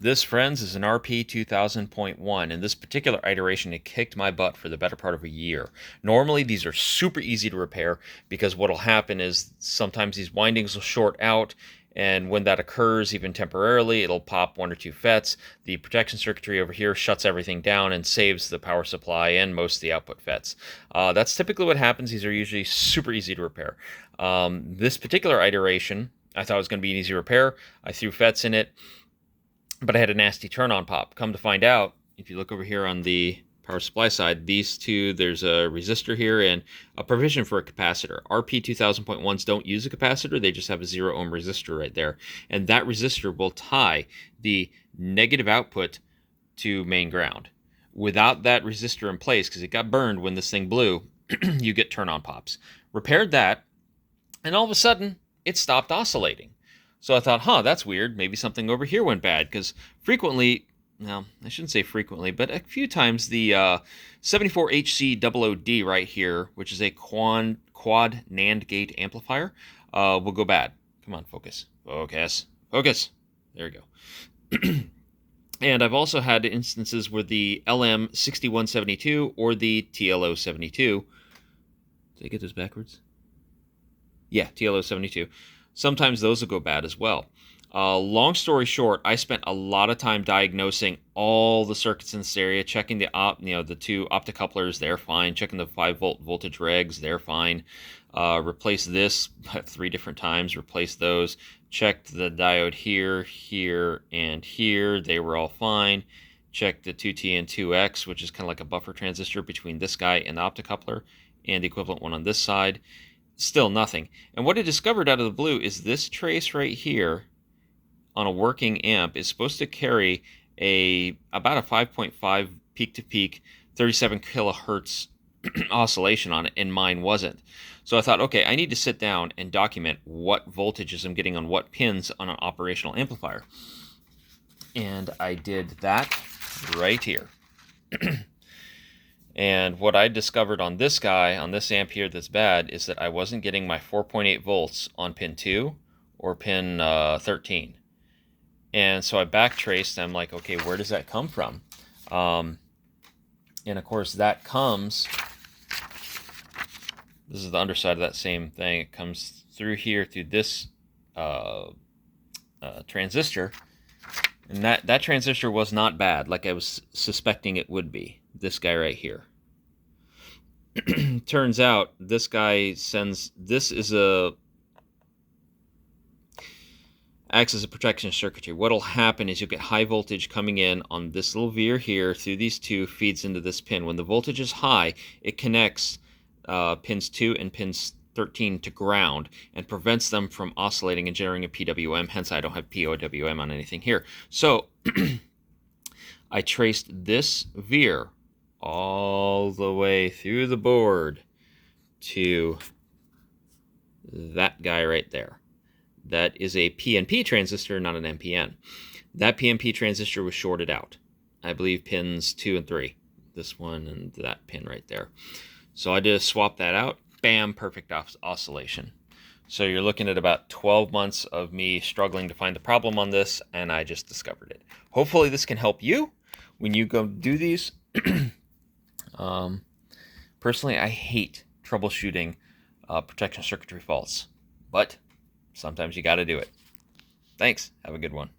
This, friends, is an RP2000.1, and this particular iteration it kicked my butt for the better part of a year. Normally, these are super easy to repair because what'll happen is sometimes these windings will short out, and when that occurs, even temporarily, it'll pop one or two FETs. The protection circuitry over here shuts everything down and saves the power supply and most of the output FETs. That's typically what happens. These are usually super easy to repair. This particular iteration, I thought was going to be an easy repair. I threw FETs in it, but I had a nasty turn-on pop. Come to find out, if you look over here on the power supply side, these two, there's a resistor here and a provision for a capacitor. RP2000.1s don't use a capacitor, they just have a 0 ohm resistor right there. And that resistor will tie the negative output to main ground. Without that resistor in place, because it got burned when this thing blew, you get turn-on pops. Repaired that, and all of a sudden, it stopped oscillating. So I thought, that's weird. Maybe something over here went bad, because frequently, no, I shouldn't say frequently, but a few times the 74HC00D right here, which is a quad NAND gate amplifier, will go bad. Come on, focus. Focus. Focus. There we go. And I've also had instances where the LM6172 or the TLO72, did I get those backwards? Yeah, TLO72. Sometimes those will go bad as well. Long story short, I spent a lot of time diagnosing all the circuits in this area, checking the the two optocouplers, they're fine. Checking the 5-volt voltage regs, they're fine. Replaced this 3 different times. Replaced those. Checked the diode here, here, and here. They were all fine. Checked the 2T and 2X, which is kind of like a buffer transistor between this guy and the optocoupler, and the equivalent one on this side. Still nothing. And what I discovered out of the blue is this trace right here on a working amp is supposed to carry about a 5.5 peak-to-peak 37 kilohertz oscillation on it, and mine wasn't. So I thought, okay, I need to sit down and document what voltages I'm getting on what pins on an operational amplifier. And I did that right here. And what I discovered on this guy, on this amp here that's bad, is that I wasn't getting my 4.8 volts on pin 2 or pin 13. And so I backtraced, and I'm like, okay, where does that come from? And of course that comes, this is the underside of that same thing, it comes through here, through this transistor. And that transistor was not bad, like I was suspecting it would be. This guy right here. Turns out this guy sends, this is acts as a protection circuitry. What'll happen is you'll get high voltage coming in on this little veer here through these two, feeds into this pin. When the voltage is high, it connects pins 2 and pins 13 to ground and prevents them from oscillating and generating a PWM. Hence, I don't have PWM on anything here. So I traced this veer all the way through the board to that guy right there. That is a PNP transistor, not an NPN. That PNP transistor was shorted out. I believe pins 2 and 3. This one and that pin right there. So I just swapped that out. Bam, perfect oscillation. So you're looking at about 12 months of me struggling to find the problem on this, and I just discovered it. Hopefully this can help you when you go do these. Personally, I hate troubleshooting protection circuitry faults, but sometimes you got to do it. Thanks. Have a good one.